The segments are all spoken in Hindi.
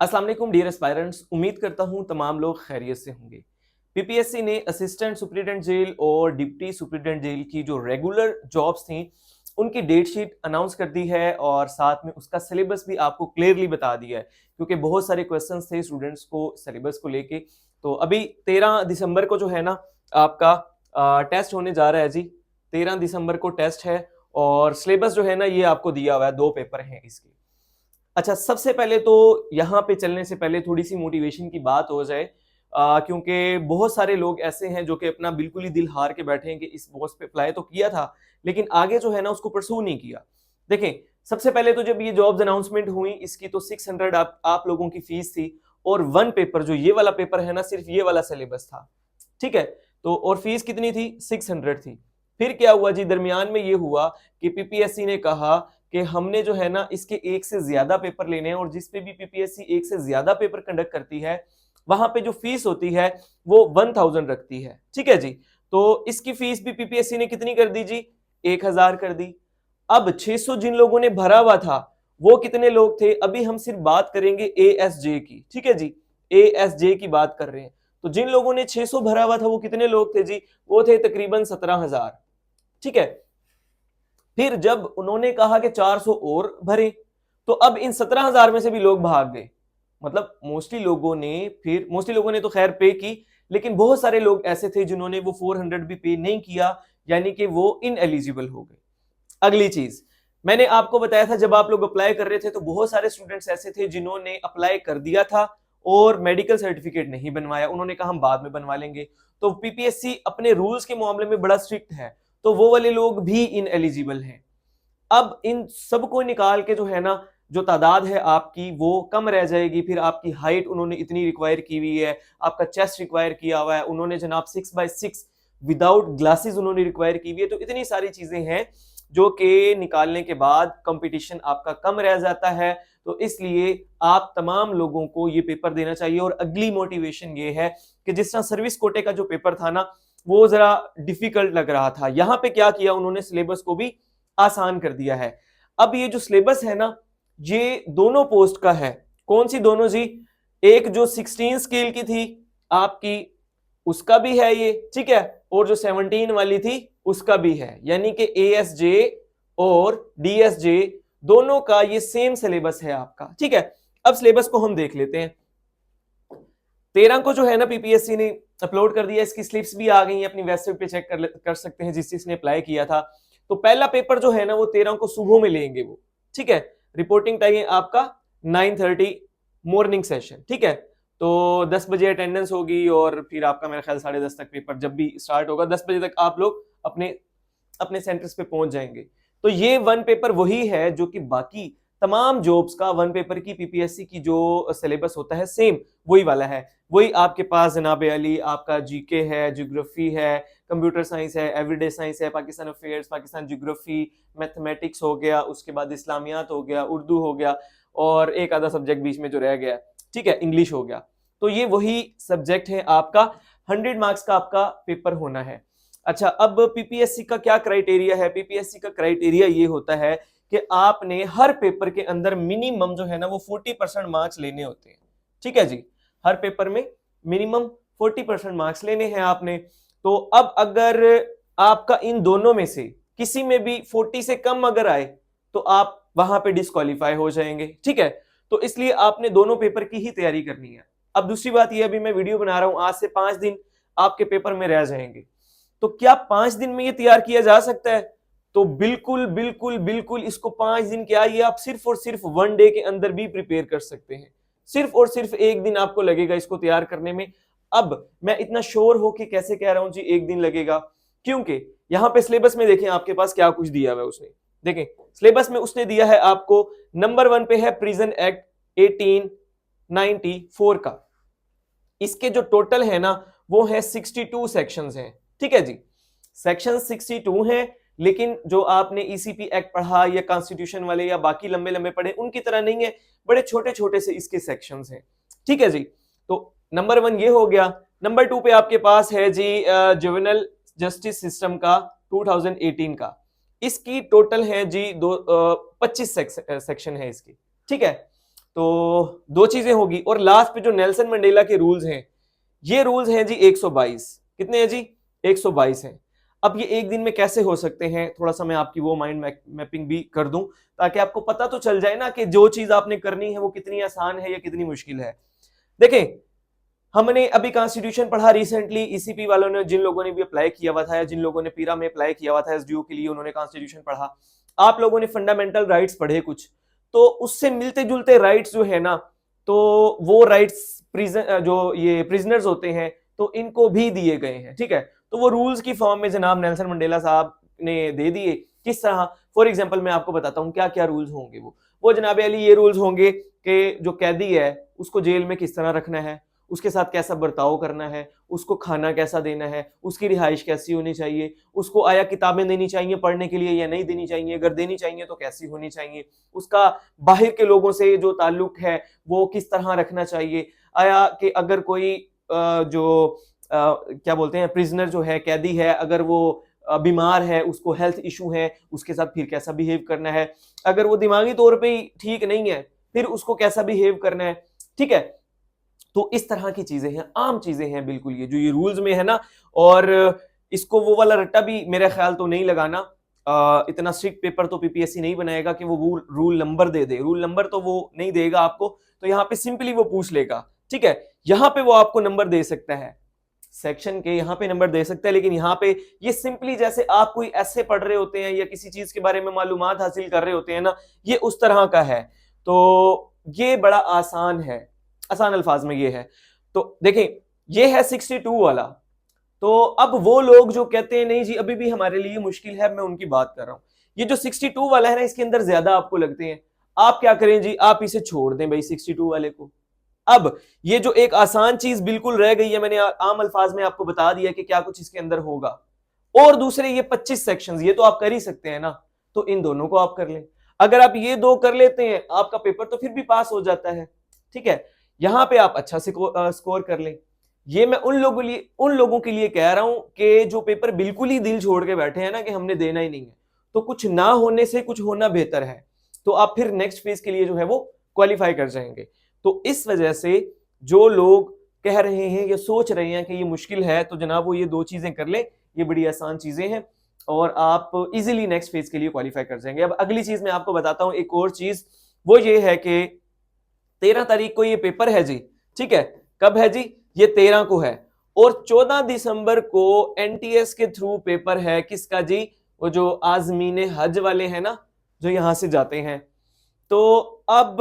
अस्सलाम वालेकुम डियर एस्पायरेंट्स, उम्मीद करता हूं तमाम लोग खैरियत से होंगे। पीपीएससी ने असिस्टेंट सुप्रीडेंट जेल और डिप्टी सुप्रीडेंट जेल की जो रेगुलर जॉब्स थी उनकी डेट शीट अनाउंस कर दी है और साथ में उसका सिलेबस भी आपको क्लियरली बता दिया है, क्योंकि बहुत सारे क्वेश्चंस थे स्टूडेंट्स को सिलेबस को लेके। तो अभी 13 दिसंबर को जो है ना आपका टेस्ट होने जा रहा है जी। 13 दिसंबर को टेस्ट है और सिलेबस जो है ना ये आपको दिया हुआ है, 2 पेपर हैं इसके। अच्छा, सबसे पहले तो यहाँ पे चलने से पहले थोड़ी सी मोटिवेशन की बात हो जाए, क्योंकि बहुत सारे लोग ऐसे हैं जो कि अपना बिल्कुल ही दिल हार के बैठे हैं कि इस पोस्ट पे अप्लाई तो किया था लेकिन आगे जो है ना उसको परसू नहीं किया। देखें, सबसे पहले तो जब ये जॉब्स अनाउंसमेंट हुई इसकी तो 600 आप लोगों की फीस थी और वन पेपर जो ये वाला पेपर है ना सिर्फ ये वाला सिलेबस था, ठीक है। तो और फीस कितनी थी? 600 थी। फिर क्या हुआ जी, दरमियान में ये हुआ कि पीपीएससी ने कहा कि हमने जो है ना इसके एक से ज्यादा पेपर लेने हैं और जिस पे भी पीपीएससी एक से ज्यादा पेपर कंडक्ट करती है वहां पे जो फीस होती है वो 1000 रखती है, ठीक है जी। तो इसकी फीस भी पीपीएससी ने कितनी कर दी जी? 1000 कर दी। अब 600 जिन लोगों ने भरा हुआ था वो कितने लोग थे? अभी हम सिर्फ बात करेंगे एएसजे की, ठीक है जी। एएसजे की बात कर रहे हैं। तो जिन लोगों ने 600 भरा हुआ था वो कितने लोग थे जी? वो थे तकरीबन 17,000, ठीक है। फिर जब उन्होंने कहा कि 400 और भरे तो अब इन 17,000 में से भी लोग भाग गए। मतलब मोस्टली लोगों ने तो खैर पे की, लेकिन बहुत सारे लोग ऐसे थे जिन्होंने वो 400 भी पे नहीं किया, यानी कि वो इन एलिजिबल हो गए। अगली चीज मैंने आपको बताया था, जब आप लोग अप्लाई कर रहे थे तो बहुत सारे स्टूडेंट्स ऐसे थे जिन्होंने अप्लाई कर दिया था और मेडिकल सर्टिफिकेट नहीं बनवाया, उन्होंने कहा हम बाद में बनवा लेंगे। तो पीपीएससी अपने रूल्स के मामले में बड़ा स्ट्रिक्ट है, तो वो वाले लोग भी इन एलिजिबल हैं। अब इन सबको निकाल के जो है ना जो तादाद है आपकी वो कम रह जाएगी। फिर आपकी हाइट उन्होंने इतनी रिक्वायर की हुई है, आपका चेस्ट रिक्वायर किया हुआ है उन्होंने जनाब 6x6 विदाउट ग्लासेस उन्होंने रिक्वायर की हुई है। तो इतनी सारी चीजें हैं जो कि निकालने के बाद कंपटीशन आपका कम रह जाता है। तो इसलिए आप तमाम लोगों को ये पेपर देना चाहिए। और अगली मोटिवेशन ये है कि जिस तरह सर्विस कोटे का जो पेपर था ना वो जरा डिफिकल्ट लग रहा था, यहाँ पे क्या किया उन्होंने, सिलेबस को भी आसान कर दिया है। अब ये जो सिलेबस है ना ये दोनों पोस्ट का है। कौन सी दोनों जी? एक जो 16 स्केल की थी आपकी उसका भी है ये, ठीक है, और जो 17 वाली थी उसका भी है, यानी कि एएसजे और डीएसजे दोनों का ये सेम सिलेबस है आपका, ठीक है। अब सिलेबस को हम देख लेते हैं। 13 को जो है ना पीपीएससी ने अपलोड कर दिया, इसकी स्लिप्स भी आ गई हैं, अपनी वेबसाइट पे चेक कर सकते हैं जिसने अप्लाई किया था। तो पहला पेपर जो है ना वो 13 को सुबह में लेंगे वो, ठीक है। रिपोर्टिंग टाइम आपका 9:30 मॉर्निंग सेशन, ठीक है। तो 10 बजे अटेंडेंस होगी और फिर आपका मेरा ख्याल 10:30 तक पेपर जब भी स्टार्ट होगा 10 बजे तक आप लोग अपने अपने सेंटर्स पे पहुंच जाएंगे। तो ये वन पेपर वही है जो कि बाकी तमाम जॉब्स का वन पेपर की पीपीएससी की जो सिलेबस होता है सेम वही वाला है। वही आपके पास जनाब अली आपका जीके है, ज्योग्राफी है, कंप्यूटर साइंस है, एवरीडे साइंस है, Pakistan affairs, Pakistan geography, mathematics हो गया, उसके बाद इस्लामियात हो गया, उर्दू हो गया और एक आधा सब्जेक्ट बीच में जो रह गया, ठीक है, इंग्लिश हो गया। तो ये वही सब्जेक्ट है आपका, 100 मार्क्स का आपका पेपर होना है। अच्छा, अब पीपीएससी का क्या क्राइटेरिया है? पीपीएससी का क्राइटेरिया ये होता है कि आपने हर पेपर के अंदर मिनिमम जो है ना वो 40% मार्क्स लेने होते हैं, ठीक है जी। हर पेपर में मिनिमम 40% मार्क्स लेने हैं आपने। तो अब अगर आपका इन दोनों में से किसी में भी 40 से कम अगर आए तो आप वहां पे डिस्क्वालीफाई हो जाएंगे, ठीक है। तो इसलिए आपने दोनों पेपर की ही तैयारी करनी है। अब दूसरी बात यह, अभी मैं वीडियो बना रहा हूं, आज से 5 दिन आपके पेपर में रह जाएंगे, तो क्या 5 दिन में ये तैयार किया जा सकता है? तो बिल्कुल बिल्कुल बिल्कुल, इसको 5 दिन क्या, ये आप सिर्फ और सिर्फ 1 डे के अंदर भी प्रिपेयर कर सकते हैं। सिर्फ और सिर्फ 1 दिन आपको लगेगा इसको तैयार करने में। अब मैं इतना श्योर हो कि कैसे कह रहा हूं जी 1 दिन लगेगा, क्योंकि यहां पे सिलेबस में देखें आपके पास क्या कुछ दिया हुआ है उसने। देखें सिलेबस में उसने दिया है आपको, नंबर 1 पे है प्रिजन एक्ट 1894 का। इसके जो टोटल है ना वो है 62 सेक्शंस हैं, ठीक है जी। सेक्शन 62 हैं, लेकिन जो आपने ईसीपी एक्ट पढ़ा या कॉन्स्टिट्यूशन वाले या बाकी लंबे लंबे पढ़े उनकी तरह नहीं है, बड़े छोटे छोटे से इसके सेक्शंस हैं, ठीक है जी। तो नंबर 1 ये हो गया। नंबर 2 पे आपके पास है जी जुवेनाइल जस्टिस सिस्टम का 2018 का। इसकी टोटल है जी 25 सेक्शन है इसकी, ठीक है। तो दो चीजें होगी। और लास्ट पे जो नेल्सन मंडेला के रूल्स हैं, ये रूल्स हैं जी 122। कितने हैं जी? 122 हैं। अब ये एक दिन में कैसे हो सकते हैं, थोड़ा सा मैं आपकी वो माइंड मैपिंग भी कर दूं, ताकि आपको पता तो चल जाए ना कि जो चीज आपने करनी है वो कितनी आसान है या कितनी मुश्किल है। देखें, हमने अभी कॉन्स्टिट्यूशन पढ़ा रिसेंटली, ईसीपी वालों ने, जिन लोगों ने भी अप्लाई किया हुआ था या जिन लोगों ने पीरा में अप्लाई किया हुआ था एसडीओ के लिए, उन्होंने कॉन्स्टिट्यूशन पढ़ा। आप लोगों ने फंडामेंटल राइट्स पढ़े कुछ, तो उससे मिलते जुलते राइट्स जो है ना, तो वो राइट्स जो ये प्रिजनर्स होते हैं तो इनको भी दिए गए हैं। ठीक है, तो वो रूल्स की फॉर्म में जनाब नेल्सन मंडेला साहब ने दे दिए। किस तरह? फॉर एग्जाम्पल मैं आपको बताता हूँ क्या क्या रूल्स होंगे। वो जनाब अली ये रूल्स होंगे कि जो कैदी है उसको जेल में किस तरह रखना है, उसके साथ कैसा बर्ताव करना है, उसको खाना कैसा देना है, उसकी रिहाइश कैसी होनी चाहिए, उसको आया किताबें देनी चाहिए पढ़ने के लिए या नहीं देनी चाहिए, अगर देनी चाहिए तो कैसी होनी चाहिए, उसका बाहर के लोगों से जो ताल्लुक है वो किस तरह रखना चाहिए, आया कि अगर कोई क्या बोलते हैं प्रिजनर जो है, कैदी है, अगर वो बीमार है, उसको हेल्थ इशू है, उसके साथ फिर कैसा बिहेव करना है, अगर वो दिमागी तौर पे ही ठीक नहीं है फिर उसको कैसा बिहेव करना है। ठीक है, तो इस तरह की चीजें हैं, आम चीजें हैं बिल्कुल ये जो ये रूल्स में है ना। और इसको वो वाला रट्टा भी मेरा ख्याल तो नहीं लगाना, इतना स्ट्रिक्ट पेपर तो पीपीएससी नहीं बनाएगा कि वो रूल नंबर दे दे। रूल नंबर तो वो नहीं देगा आपको, तो यहाँ पे सिंपली वो पूछ लेगा। ठीक है, यहाँ पे वो आपको नंबर दे सकता है, सेक्शन के यहाँ पे नंबर दे सकता है, लेकिन यहाँ पे ये सिंपली जैसे आप कोई ऐसे पढ़ रहे होते हैं या किसी चीज के बारे में मालूमात हासिल कर रहे होते हैं ना, ये उस तरह का है। तो ये बड़ा आसान है, आसान अल्फाज में ये है। तो देखें, ये है 62 वाला। तो अब वो लोग जो कहते हैं नहीं जी अभी भी हमारे लिए मुश्किल है, मैं उनकी बात कर रहा हूं। ये जो 62 वाला है ना, इसके अंदर ज्यादा आपको लगते हैं, आप क्या करें जी, आप इसे छोड़ दें भाई 62 वाले को। अब ये जो एक आसान चीज बिल्कुल रह गई है, मैंने आम अल्फाज में आपको बता दिया कि क्या कुछ इसके अंदर होगा। और दूसरे ये 25 सेक्शंस, ये तो आप कर ही सकते हैं ना, तो इन दोनों को आप कर लें। अगर आप ये दो कर लेते हैं, आपका पेपर तो फिर भी पास हो जाता है। ठीक है, यहां पे आप अच्छा से स्कोर कर लें। ये मैं उन लोगों के लिए कह रहा हूं कि जो पेपर बिल्कुल ही दिल छोड़ के बैठे हैं ना कि हमने देना ही नहीं है, तो कुछ ना होने से कुछ होना बेहतर है, तो आप फिर नेक्स्ट फेज के लिए जो है वो क्वालिफाई कर जाएंगे। तो इस वजह से जो लोग कह रहे हैं या सोच रहे हैं कि ये मुश्किल है, तो जनाब वो ये दो चीजें कर ले, ये बड़ी आसान चीजें हैं और आप इजीली नेक्स्ट फेज के लिए क्वालिफाई कर जाएंगे। अब अगली चीज मैं आपको बताता हूं, एक और चीज, वो ये है कि 13 तारीख को ये पेपर है जी। ठीक है, कब है जी? ये 13 को है। और 14 दिसंबर को एनटीएस के थ्रू पेपर है किसका जी? वो जो आजमीन हज वाले हैं ना, जो यहां से जाते हैं। तो अब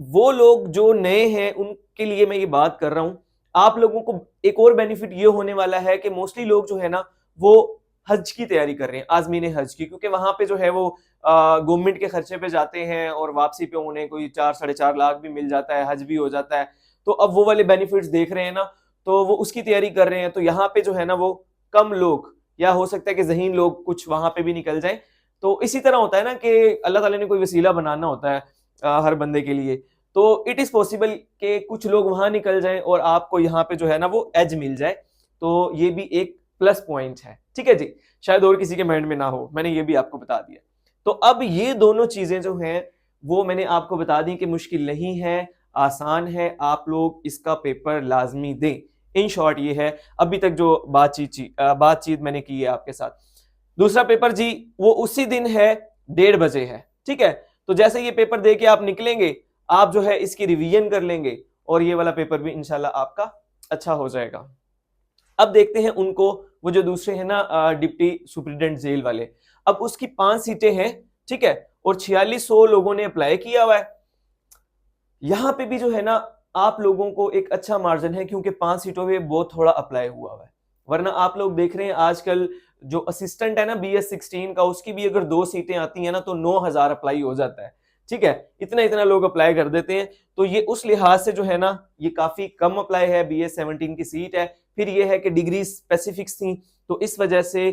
वो लोग जो नए हैं उनके लिए मैं ये बात कर रहा हूं। आप लोगों को एक और बेनिफिट ये होने वाला है कि मोस्टली लोग जो है ना वो हज की तैयारी कर रहे हैं, आजमीन हज की, क्योंकि वहां पे जो है वो गवर्नमेंट के खर्चे पे जाते हैं और वापसी पे उन्हें कोई 4-4.5 लाख भी मिल जाता है, हज भी हो जाता है। तो अब वो वाले बेनिफिट्स देख रहे हैं ना, तो वो उसकी तैयारी कर रहे हैं। तो यहाँ पे जो है ना वो कम लोग, या हो सकता है कि ज़हीन लोग कुछ वहां पे भी निकल जाए। तो इसी तरह होता है ना कि अल्लाह ताला ने कोई वसीला बनाना होता है हर बंदे के लिए। तो इट इज पॉसिबल कि कुछ लोग वहां निकल जाएं और आपको यहाँ पे जो है ना वो एज मिल जाए। तो ये भी एक प्लस पॉइंट है। ठीक है जी, शायद और किसी के माइंड में ना हो, मैंने ये भी आपको बता दिया। तो अब ये दोनों चीजें जो हैं वो मैंने आपको बता दी कि मुश्किल नहीं है, आसान है, आप लोग इसका पेपर लाजमी दें। इन शॉर्ट ये है अभी तक जो बातचीत मैंने की है आपके साथ। दूसरा पेपर जी वो उसी दिन है, 1:30 बजे है। ठीक है, तो जैसे ये पेपर दे के आप निकलेंगे, आप जो है इसकी रिवीजन कर लेंगे और ये वाला पेपर भी इंशाल्लाह आपका अच्छा हो जाएगा। अब देखते हैं उनको, वो जो दूसरे हैं ना डिप्टी सुप्रिटेंडेंट जेल वाले, अब उसकी 5 सीटें हैं। ठीक है, और 4600 लोगों ने अप्लाई किया हुआ है। यहां पे भी जो है ना आप लोगों को एक अच्छा मार्जिन है, क्योंकि 5 सीटों में बहुत थोड़ा अप्लाई हुआ है। वरना आप लोग देख रहे हैं आजकल जो असिस्टेंट है ना BS16 का, उसकी भी अगर 2 सीटें आती हैं ना तो 9000 अप्लाई हो जाता है। ठीक है, इतना लोग अप्लाई कर देते हैं। तो ये उस लिहाज से जो है ना ये काफी कम अप्लाई है, BS17 की सीट है। फिर ये है कि डिग्री स्पेसिफिक्स थी, तो इस वजह से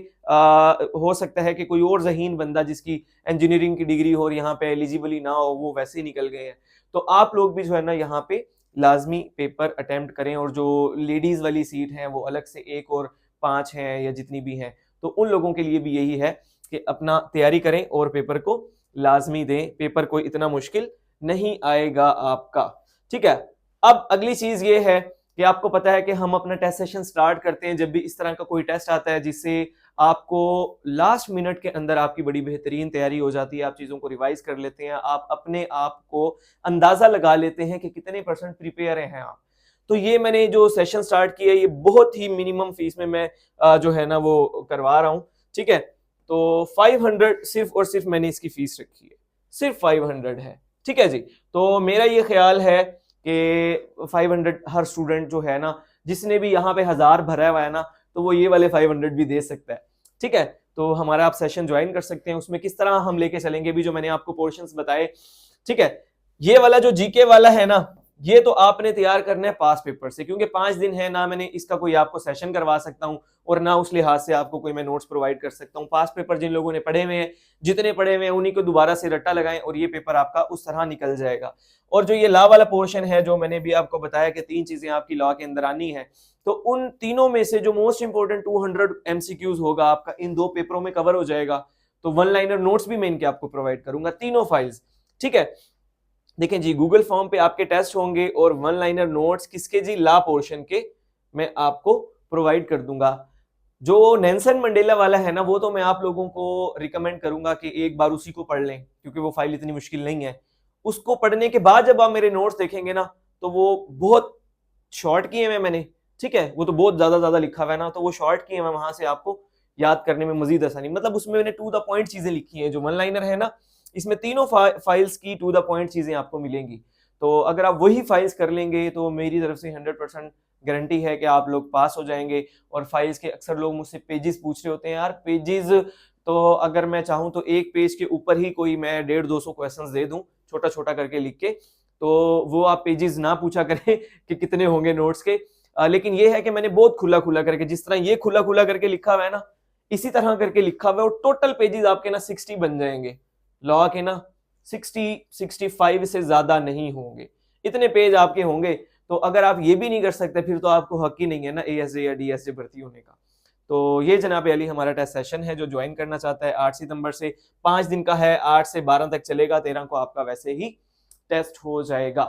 हो सकता है कि कोई और ज़हीन बंदा जिसकी इंजीनियरिंग की डिग्री हो और यहाँ पे एलिजिबल ही ना हो, वो वैसे ही निकल गए हैं। तो आप लोग भी जो है ना यहाँ पे लाजमी पेपर अटेम्प्ट करें, और जो लेडीज वाली सीट है वो अलग से 1 और 5 हैं या जितनी भी हैं, तो उन लोगों के लिए भी यही है कि अपना तैयारी करें और पेपर को लाजमी दें। पेपर कोई इतना मुश्किल नहीं आएगा आपका। ठीक है, अब अगली चीज ये है कि आपको पता है कि हम अपना टेस्ट सेशन स्टार्ट करते हैं जब भी इस तरह का कोई टेस्ट आता है जिससे आपको लास्ट मिनट के अंदर आपकी बड़ी बेहतरीन तैयारी हो जाती है, आप चीजों को रिवाइज कर लेते हैं, आप अपने आप को अंदाजा लगा लेते हैं कि कितने % प्रिपेयर हैं आप। तो ये मैंने जो सेशन स्टार्ट किया ये बहुत ही मिनिमम फीस में मैं जो है ना वो करवा रहा हूं। ठीक है, तो 500 सिर्फ और सिर्फ मैंने इसकी फीस रखी है, सिर्फ 500 है। ठीक है जी, तो मेरा ये ख्याल है कि 500 हर स्टूडेंट जो है ना, जिसने भी यहाँ पे 1000 भरा हुआ है ना, तो वो ये वाले 500 भी दे सकता है। ठीक है, तो हमारा आप सेशन ज्वाइन कर सकते हैं। उसमें किस तरह हम लेके चलेंगे भी जो मैंने आपको पोर्शंस बताए। ठीक है, ये वाला जो जीके वाला है ना, ये तो आपने तैयार करना है पास पेपर से, क्योंकि 5 दिन है ना, मैंने इसका कोई आपको सेशन करवा सकता हूं और ना उस लिहाज से आपको कोई मैं नोट्स प्रोवाइड कर सकता हूं। पास पेपर जिन लोगों ने पढ़े हुए हैं, जितने पढ़े हुए हैं, उन्हीं को दोबारा से रट्टा लगाएं और ये पेपर आपका उस तरह निकल जाएगा। और जो ये लॉ वाला पोर्शन है, जो मैंने भी आपको बताया कि 3 चीजें आपकी लॉ के अंदर आनी है, तो उन तीनों में से जो मोस्ट इंपोर्टेंट 200 MCQs होगा आपका इन 2 पेपरों में कवर हो जाएगा। तो 1 लाइनर नोट्स भी मैं इनके आपको प्रोवाइड करूंगा, तीनों फाइल्स। ठीक है, देखें जी, गूगल फॉर्म पे आपके टेस्ट होंगे और 1 लाइनर नोट्स किसके जी, लॉ पोर्शन के, मैं आपको प्रोवाइड कर दूंगा। जो नेल्सन मंडेला वाला है ना, वो तो मैं आप लोगों को रिकमेंड करूंगा कि एक बार उसी को पढ़ लें, क्योंकि वो फाइल इतनी मुश्किल नहीं है। उसको पढ़ने के बाद जब आप मेरे नोट्स देखेंगे ना, तो वो बहुत शॉर्ट किए हुए मैंने। ठीक है, वो तो बहुत ज्यादा लिखा हुआ है ना, तो वो शॉर्ट किए हुए, वहां से आपको याद करने में मजीद आसानी, मतलब उसमें मैंने टू द पॉइंट चीजें लिखी हैं। जो 1 लाइनर है ना, इसमें तीनों फाइल्स की टू द पॉइंट चीजें आपको मिलेंगी। तो अगर आप वही फाइल्स कर लेंगे तो मेरी तरफ से 100% गारंटी है कि आप लोग पास हो जाएंगे। और फाइल्स के अक्सर लोग मुझसे पेजेस पूछ रहे होते हैं, यार पेजेस तो अगर मैं चाहूँ तो एक पेज के ऊपर ही कोई मैं 150-200 क्वेश्चंस दे दूं छोटा छोटा करके लिख के, तो वो आप पेजेस ना पूछा करें कि कितने होंगे नोट्स के। लेकिन ये है कि मैंने बहुत खुला खुला करके, जिस तरह ये खुला खुला करके लिखा हुआ है ना, इसी तरह करके लिखा हुआ है, और टोटल पेजेस आपके ना 60 बन जाएंगे लॉ के ना, 60-65 से ज्यादा नहीं होंगे, इतने पेज आपके होंगे। तो अगर आप ये भी नहीं कर सकते, फिर तो आपको हक ही नहीं है ना एएसजे या डीएसजे भर्ती होने का। तो ये जनाब अली हमारा टेस्ट सेशन है, जो ज्वाइन करना चाहता है 8 सितंबर से 5 दिन का है, 8 से 12 तक चलेगा, 13 को आपका वैसे ही टेस्ट हो जाएगा।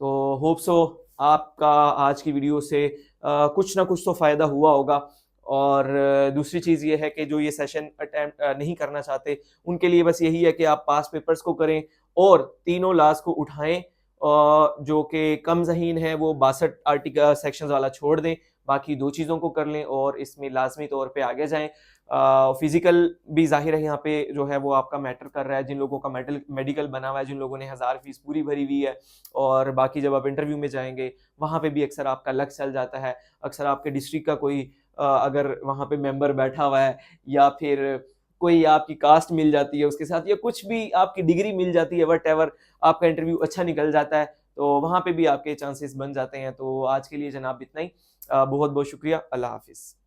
तो होप सो आपका आज की वीडियो से कुछ ना कुछ तो फायदा हुआ होगा। और दूसरी चीज ये है कि जो ये सेशन अटेम्प्ट नहीं करना चाहते, उनके लिए बस यही है कि आप पास पेपर्स को करें और तीनों लास्ट को उठाएं, जो कि कम ज़हीन है वो 62 आर्टिकल सेक्शंस वाला छोड़ दें, बाकी 2 चीज़ों को कर लें और इसमें लाजमी तौर पे आगे जाएं। फिजिकल भी जाहिर है यहाँ पे जो है वो आपका मैटर कर रहा है, जिन लोगों का मेडिकल बना हुआ है, जिन लोगों ने 1000 फीस पूरी भरी हुई है। और बाकी जब आप इंटरव्यू में जाएंगे वहाँ पे भी अक्सर आपका लक चल जाता है, अक्सर आपके डिस्ट्रिक्ट का कोई अगर वहाँ पे मेंबर बैठा हुआ है, या फिर कोई आपकी कास्ट मिल जाती है उसके साथ, या कुछ भी आपकी डिग्री मिल जाती है, वट एवर, आपका इंटरव्यू अच्छा निकल जाता है, तो वहाँ पे भी आपके चांसेस बन जाते हैं। तो आज के लिए जनाब इतना ही, बहुत बहुत शुक्रिया, अल्लाह हाफिज़।